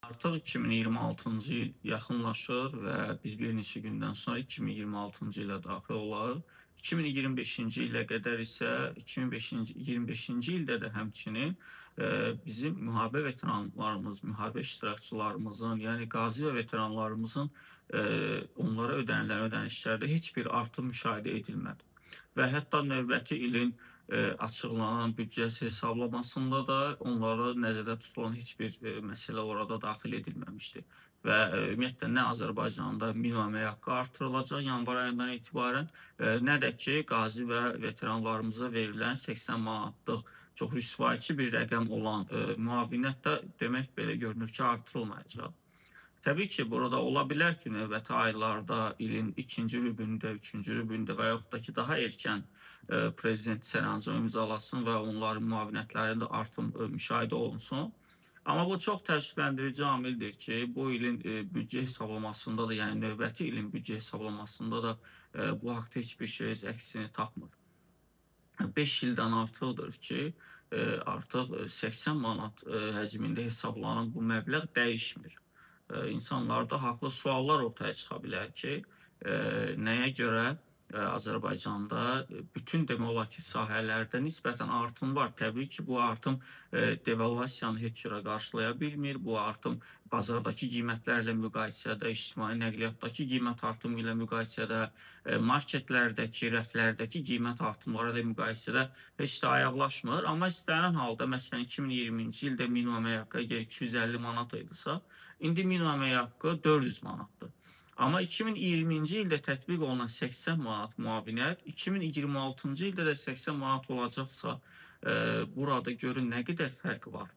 Artıq 2026-cı il yaxınlaşır və biz bir neçə gündən sonra 2026-cı ilə daxil olarıq. 2025-ci ilə qədər isə 2025-ci ildə də həmçinin bizim müharibə veteranlarımız, müharibə iştirakçılarımızın, yəni qazi və veteranlarımızın onlara ödənilən ödənişlərdə heç bir artım müşahidə edilmədi. Və hətta növbəti ilin açıqlanan büdcəsi hesablamasında da onlara nəzərdə tutulan heç bir məsələ orada daxil edilməmişdi. Və ümumiyyətlə nə Azərbaycanda minimum əmək haqqı artırılacaq yanvar ayından etibarən, nə də ki, qazi və veteranlarımıza verilən 80 manatlıq çox rüsvayçı bir rəqəm olan müavinət də demək belə görünür ki, artırılmayacaq. Təbii ki, burada ola bilər ki, növbəti aylarda, ilin ikinci rübündə, üçüncü rübündə və yaxud da ki, daha erkən prezident sərəncam imzalasın və onların müavinətlərində artım müşahidə olunsun. Amma bu çox təəssüfləndirici amildir ki, bu ilin büdcə hesablamasında da, yəni növbəti ilin büdcə hesablamasında da bu haqda heç bir şey öz əksini tapmır. 5 ildən artıqdır ki, artıq 80 manat həcmində hesablanan bu məbləğ dəyişmir. İnsanlarda haqlı suallar ortaya çıxa bilər ki, nəyə görə Azərbaycanda bütün demək olar ki, sahələrdə nisbətən artım var. Təbii ki, bu artım devalvasiyanı heç cürə qarşılaya bilmir. Bu artım bazardakı qiymətlərlə müqayisədə, ictimai nəqliyyatdakı qiymət artımı ilə müqayisədə, marketlərdəki, rəflərdəki qiymət artımları ilə müqayisədə heç də ayaqlaşmır. Amma istənilən halda, məsələn, 2020-ci ildə minimum əmək haqqı əgər 250 manat idisə, indi minimum əmək haqqı 400 manatdır. Amma 2020-ci ildə tətbiq olunan 80 manat müavinət 2026-cı ildə də 80 manat olacaqsa, burada görün nə qədər fərq var.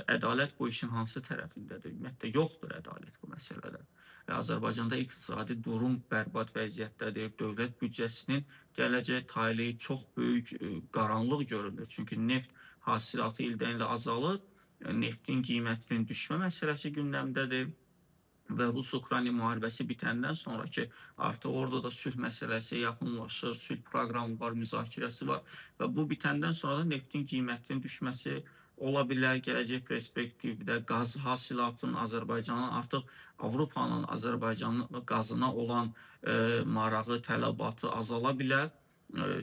Ədalət bu işin hansı tərəfindədir? Ümumiyyətlə yoxdur ədalət bu məsələdə. Azərbaycanda iqtisadi durum bərbad vəziyyətdədir. Dövlət büdcəsinin gələcək taleyi çox böyük qaranlıq görünür. Çünki neft hasilatı ildən ilə azalır. Neftin qiymətinin düşmə məsələsi gündəmdədir. Və Rus-Ukrayna müharibəsi bitəndən sonra ki, artıq orada da sülh məsələsi yaxınlaşır, sülh proqramı var, müzakirəsi var və bu bitəndən sonra da neftin qiymətinin düşməsi ola bilər. Gələcək perspektivdə qaz hasilatının Azərbaycanın artıq Avropanın Azərbaycanın qazına olan marağı, tələbatı azala bilər.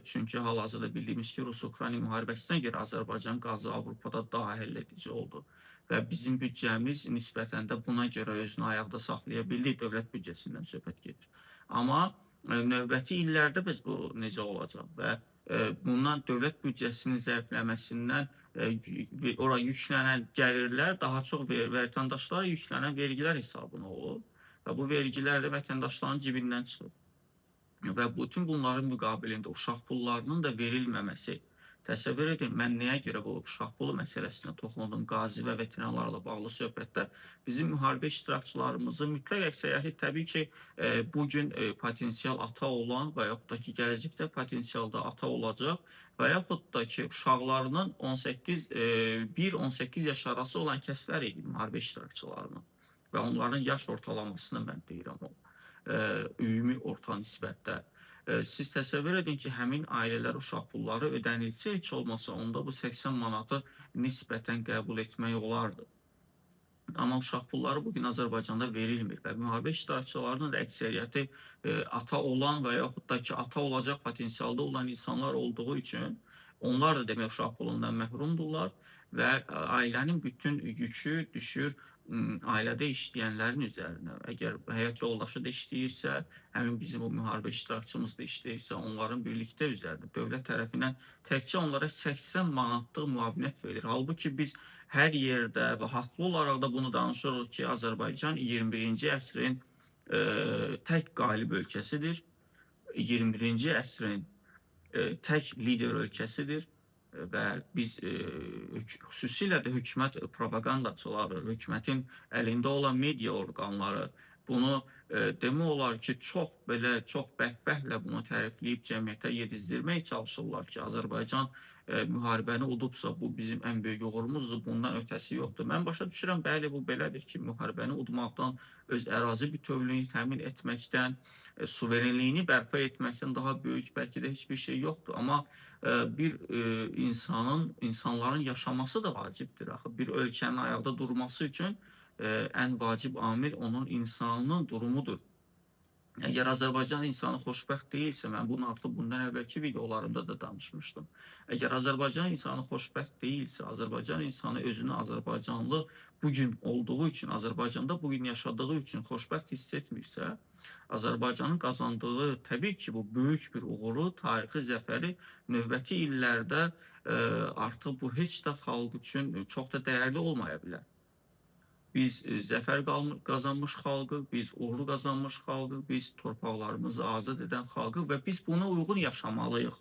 Çünki hal-hazırda bildiyimiz ki, Rus-Ukrayna müharibəsinə görə Azərbaycan qazı Avropada daha həlledici oldu. Və bizim büdcəmiz nisbətən də buna görə özünü ayaqda saxlaya bildi. Dövlət büdcəsindən söhbət gedir. Amma növbəti illərdə biz bu necə olacaq və bundan dövlət büdcəsinin zəifləməsindən ora yüklənən gəlirlər daha çox vətəndaşlara yüklənən vergilər hesabına olur və bu vergilər də vətəndaşların cibindən çıxır. Və bütün bunların müqabilində uşaq pullarının da verilməməsi. Təsəvvür edin, mən nəyə görə bu uşaq pulu məsələsinə toxundum, qazi və veteranlarla bağlı söhbətdə bizim müharibə iştirakçılarımızın mütləq əksəriyyəti təbii ki, bugün potensial ata olan və yaxud da ki, gələcəkdə potensialda ata olacaq və yaxud da ki, uşaqlarının 1-18 yaş arası olan kəslər idi müharibə iştirakçılarının və onların yaş ortalamasını mən deyirəm o ümumi orta nisbətdə. Siz təsəvvür edin ki, həmin ailələr uşaq pulları ödənilsə heç olmasa onda bu 80 manatı nisbətən qəbul etmək olardı. Amma uşaq pulları bugün Azərbaycanda verilmir və müharibə iştirakçılarının da əksəriyyəti ata olan və yaxud da ki, ata olacaq potensialda olan insanlar olduğu üçün onlar da demək uşaq pulundan məhrumdurlar və ailənin bütün yükü düşür ailədə işləyənlərin üzərinə. Əgər həyat yoldaşı da işləyirsə, həmin bizim o müharibə iştirakçımız da işləyirsə, onların birlikdə üzərinə dövlət tərəfindən təkcə onlara 80 manatlıq müavinət verilir. Halbuki biz hər yerdə və haqlı olaraq da bunu danışırıq ki, Azərbaycan 21-ci əsrin tək qalib ölkəsidir. 21-ci əsrin tək lider ölkəsidir və biz xüsusilə də hökumət propagandaçıları, hökumətin əlində olan media orqanları bunu demək olar ki, çox bəhbəhlə bunu tərifləyib cəmiyyətə yedizdirmək çalışırlar ki, Azərbaycan müharibəni udubsa, bu bizim ən böyük uğurumuzdur, bundan ötəsi yoxdur. Mən başa düşürəm, bəli, bu belədir ki, müharibəni udmaqdan, öz ərazi bütövlüyünü təmin etməkdən, suverenliyini bərpa etməkdən daha böyük bəlkə də heç bir şey yoxdur. Amma bir insanların yaşaması da vacibdir axı. Bir ölkənin ayaqda durması üçün ən vacib amil onun insanın durumudur. Əgər Azərbaycan insanı xoşbəxt deyilsə, mən bunu artıq bundan əvvəlki videolarımda da danışmışdım. Əgər Azərbaycan insanı xoşbəxt deyilsə, Azərbaycan insanı özünü Azərbaycanlı bugün olduğu üçün, Azərbaycanda bugün yaşadığı üçün xoşbəxt hiss etmirsə, Azərbaycanın qazandığı təbii ki, bu böyük bir uğuru, tarixi zəfəri növbəti illərdə artıq bu heç də xalq üçün çox da dəyərli olmaya bilər. Biz zəfər qazanmış xalqıq, biz uğur qazanmış xalqıq, biz torpaqlarımızı azad edən xalqıq və biz buna uyğun yaşamalıyıq.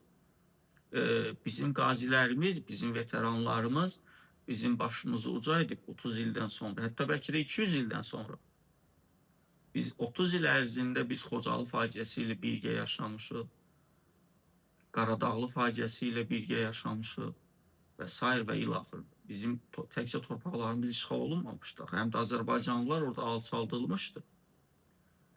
Bizim qazilərimiz, bizim veteranlarımız bizim başımızı uca edib 30 ildən sonra, hətta bəlkə də 200 ildən sonra. Biz 30 il ərzində biz Xocalı faciəsi ilə birgə yaşamışıq, Qaradağlı faciəsi ilə birgə yaşamışıq və sair və ilaxır. Bizim təkcə torpaqlarımız işğal olunmamışdı. Həm də Azərbaycanlılar orada alçaldılmışdı.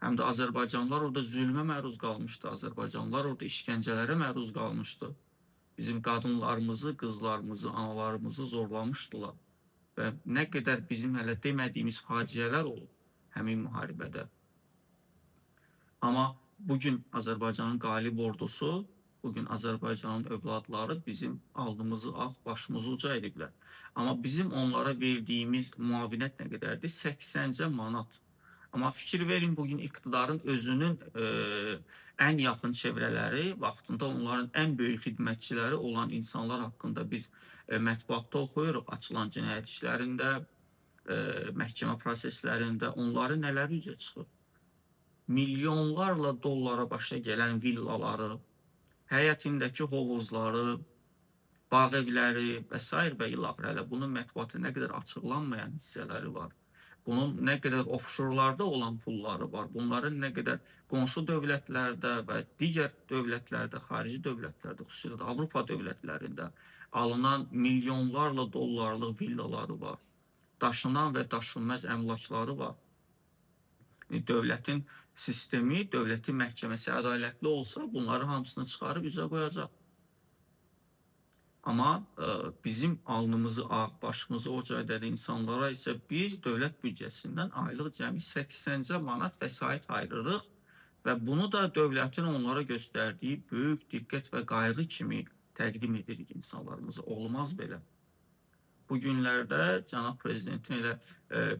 Həm də Azərbaycanlılar orada zülmə məruz qalmışdı. Azərbaycanlılar orada işgəncələrə məruz qalmışdı. Bizim qadınlarımızı, qızlarımızı, analarımızı zorlamışdılar. Və nə qədər bizim hələ demədiyimiz faciələr olub həmin müharibədə. Amma bugün Azərbaycanın qalib ordusu, bugün Azərbaycanın övladları bizim alnımızı ağ, başımızı uca ediblər. Amma bizim onlara verdiyimiz müavinət nə qədərdir? 80 manat. Amma fikir verin, bugün iqtidarın özünün ən yaxın çevrələri, vaxtında onların ən böyük xidmətçiləri olan insanlar haqqında biz mətbuatda oxuyuruq, açılan cinayət işlərində, məhkəmə proseslərində onların nələr üzə çıxır? Milyonlarla dollara başa gələn villaları, həyətindəki hovuzları, bağ evləri və s. və ilaxır. Hələ bunun mətbuatı nə qədər açıqlanmayan hissələri var. Bunun nə qədər offşorlarda olan pulları var. Bunların nə qədər qonşu dövlətlərdə və digər dövlətlərdə, xarici dövlətlərdə, xüsusilə də Avropa dövlətlərində alınan milyonlarla dollarlıq villaları var. Daşınan və daşınmaz əmlakları var. Dövlətin sistemi, dövlətin məhkəməsi ədalətli olsa bunları hamısını çıxarıb üzə qoyacaq. Amma bizim alnımızı ağ, başımızı oca edən insanlara isə biz dövlət büdcəsindən aylıq cəmi 80 manat vəsait ayırırıq və bunu da dövlətin onlara göstərdiyi böyük diqqət və qayğı kimi təqdim edirik insanlarımıza. Olmaz belə. Bu günlərdə cənab prezidentin elə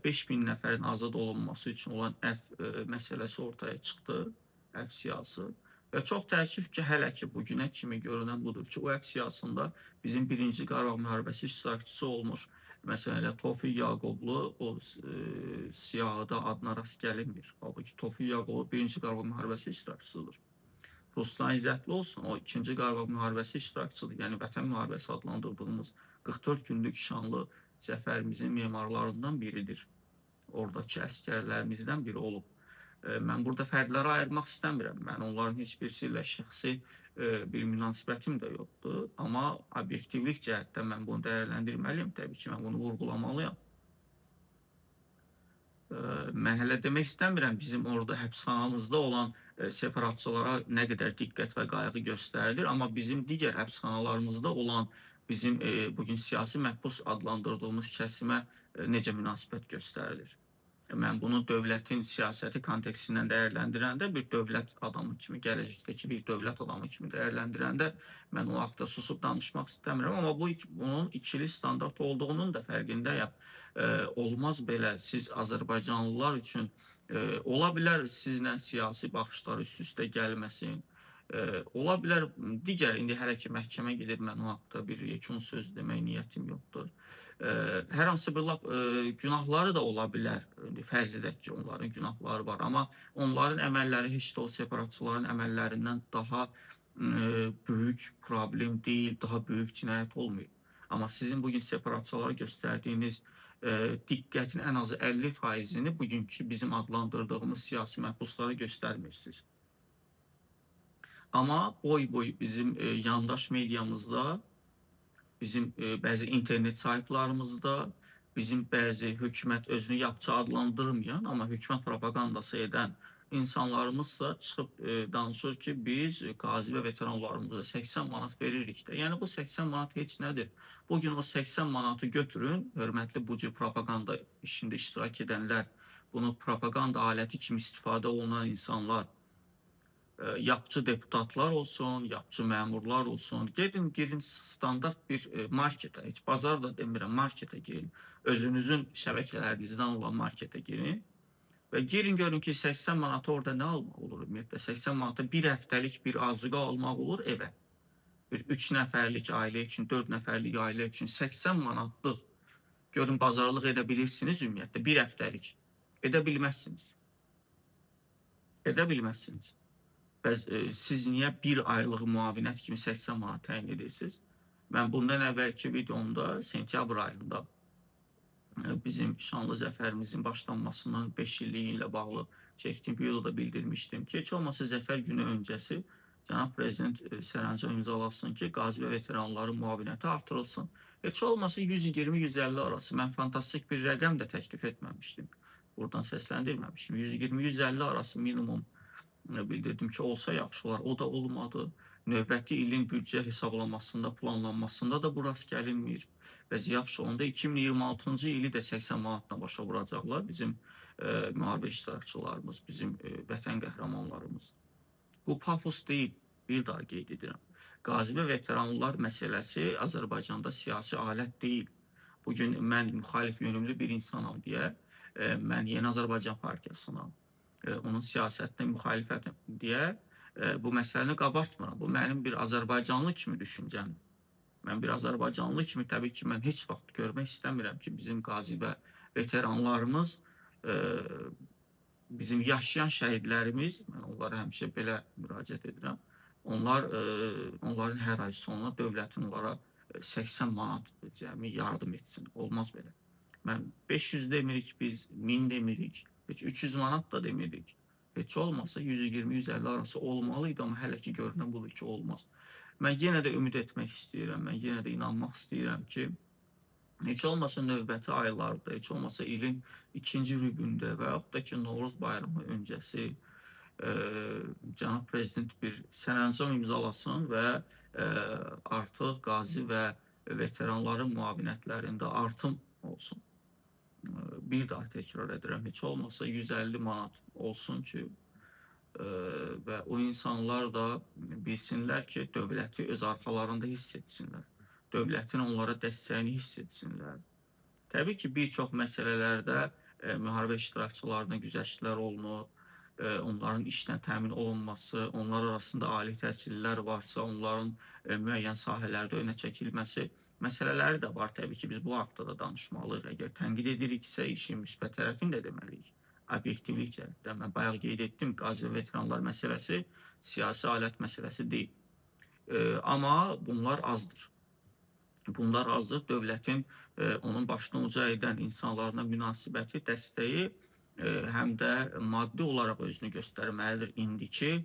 5000 nəfərin azad olunması üçün olan əfv məsələsi ortaya çıxdı, əfv siyasi. Və çox təəssüf ki, hələ ki bugünə kimi görünən budur ki, o əfv siyasında bizim 1-ci Qarabağ müharibəsi iştirakçısı olmuş, məsələn, Tofiq Yaqublu o siyahıda adına rast gəlinmir. Halbuki Tofiq Yaqublu 1-ci Qarabağ müharibəsi iştirakçısıdır. Ruslan İzzətli olsun, o 2-ci Qarabağ müharibəsi iştirakçısıdır. Yəni Vətən müharibəsi adlandırdığımız 44 günlük şanlı zəfərimizin memarlarından biridir. Oradakı əskərlərimizdən biri olub. Mən burada fərdləri ayırmaq istəmirəm. Mən onların heç birisi ilə şəxsi bir münasibətim də yoxdur. Amma obyektivlik cəhətdən mən bunu dəyərləndirməliyim. Təbii ki, mən bunu vurğulamalıyam. Mən hələ demək istəmirəm bizim orada həbsxanamızda olan separatçılara nə qədər diqqət və qayğı göstərilir. Amma bizim digər həbsxanalarımızda olan bizim bugün siyasi məhbus adlandırdığımız kəsimə necə münasibət göstərilir? Mən bunu dövlətin siyasəti kontekstindən dəyərləndirəndə, bir dövlət adamı kimi, gələcəkdəki bir dövlət adamı kimi dəyərləndirəndə mən o haqda susub danışmaq istəmirəm. Amma bunun ikili standart olduğunun da fərqindəyəm. Olmaz belə, siz Azərbaycanlılar üçün ola bilər sizlə siyasi baxışlar üst-üstə gəlməsin. Ola bilər digər, indi hələ ki məhkəmə gedir, mən o haqda bir yekun söz demək niyyətim yoxdur. Hər hansı bir günahları da ola bilər. Fərz edək ki, onların günahları var. Amma onların əməlləri heç də o separatçıların əməllərindən daha böyük problem deyil, daha böyük cinayət olmayıb. Amma sizin bugün separatçılara göstərdiyiniz diqqətin ən azı 50%-ni bugünkü bizim adlandırdığımız siyasi məhbuslara göstərmirsiniz. Amma boy bizim yandaş mediamızda, bizim bəzi internet saytlarımızda, bizim bəzi hökumət özünü yapıcı adlandırmayan, amma hökumət propagandası edən insanlarımızsa çıxıb danışır ki, biz qazi və veteranlarımıza 80 manat veririk də. Yəni bu 80 manat heç nədir? Bugün o 80 manatı götürün, hörmətli bu cür propaganda işində iştirak edənlər, bunu propaganda aləti kimi istifadə olunan insanlar, yapçı deputatlar olsun, yapçı məmurlar olsun, gedin girin standart bir marketə, heç bazar da demirəm, marketə girin. Özünüzün şəbəkələrinizdən olan marketə girin və girin görün ki, 80 manata orada nə almaq olur ümumiyyətlə? 80 manata bir həftəlik bir azuqa almaq olur evə. Bir 3 nəfərlik ailə üçün, 4 nəfərlik ailə üçün 80 manatlıq görün bazarlıq edə bilirsiniz ümumiyyətlə bir həftəlik. Edə bilməzsiniz. Edə bilməzsiniz. Bəs siz niyə bir aylıq müavinət kimi 80 manat təyin edirsiniz? Mən bundan əvvəlki videomda sentyabr ayında bizim şanlı zəfərimizin başlanmasının 5 illiyi ilə bağlı çəkdiyim videoda bildirmişdim ki, heç olmasa zəfər günü öncəsi cənab prezident sərəncam imzalasın ki, qazi və veteranların müavinəti artırılsın. Heç olmasa 120-150 arası. Mən fantastik bir rəqəm də təklif etməmişdim. Buradan səsləndirməmişdim. 120-150 arası minimum bildirdim ki, olsa yaxşı olar. O da olmadı. Növbəti ilin büdcə hesablamasında, planlanmasında da bu rast gəlinmir. Bəs yaxşı, onda 2026-cı ili də 80 manatla başa vuracaqlar bizim müharibə iştirakçılarımız, bizim vətən qəhrəmanlarımız. Bu pafos deyil, bir daha qeyd edirəm. Qazi və veteranlar məsələsi Azərbaycanda siyasi alət deyil. Bugün mən müxalif yönümlü bir insanam deyə, mən Yeni Azərbaycan Partiyasına, onun siyasətinə müxalifətəm deyə bu məsələni qabartmıram. Bu mənim bir Azərbaycanlı kimi düşüncəm. Mən bir Azərbaycanlı kimi təbii ki, mən heç vaxt görmək istəmirəm ki, bizim qazi və veteranlarımız, bizim yaşayan şəhidlərimiz, mən onlara həmişə belə müraciət edirəm, onların hər ay sonuna dövlətin onlara 80 manat cəmi yardım etsin. Olmaz belə. Mən 500 demirik biz, 1000 demirik, heç 300 manat da demirik. Heç olmasa 120-150 arası olmalıydı, amma hələ ki görünən budur ki, olmaz. Mən yenə də ümid etmək istəyirəm, mən yenə də inanmaq istəyirəm ki, heç olmasa növbəti aylarda, heç olmasa ilin ikinci rübündə və yaxud da ki, Novruz bayramı öncəsi cənab prezident bir sərəncam imzalasın və artıq qazi və veteranların müavinətlərində artım olsun. Bir daha təkrar edirəm, heç olmasa 150 manat olsun ki, və o insanlar da bilsinlər ki, dövləti öz arxalarında hiss etsinlər. Dövlətin onlara dəstəyini hiss etsinlər. Təbii ki, bir çox məsələlərdə müharibə iştirakçılarına güzəştlər olunur, onların işdən təmin olunması, onlar arasında ali təhsillər varsa, onların müəyyən sahələrdə önə çəkilməsi məsələləri də var. Təbii ki, biz bu haqda da danışmalıyıq. Əgər tənqid ediriksə, işin müsbət tərəfini də deməliyik. Obyektivlik cəhətdən mən bayaq qeyd etdim, qazi və veteranlar məsələsi siyasi alət məsələsi deyil. Amma bunlar azdır. Bunlar azdır. Dövlətin onun başına uca edən insanlarına münasibəti, dəstəyi həm də maddi olaraq özünü göstərməlidir indiki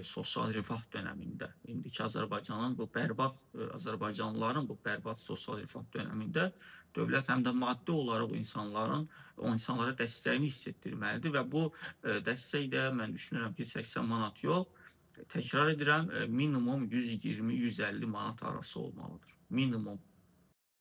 sosial rifah dönəmində. İndiki Azərbaycanın bu bərbad, Azərbaycanlıların bu bərbad sosial rifah dönəmində dövlət həm də maddi olaraq o insanlara dəstəyini hiss etdirməlidir və bu dəstək də mən düşünürəm ki, 80 manat yox, təkrar edirəm, minimum 120-150 manat arası olmalıdır. Minimum.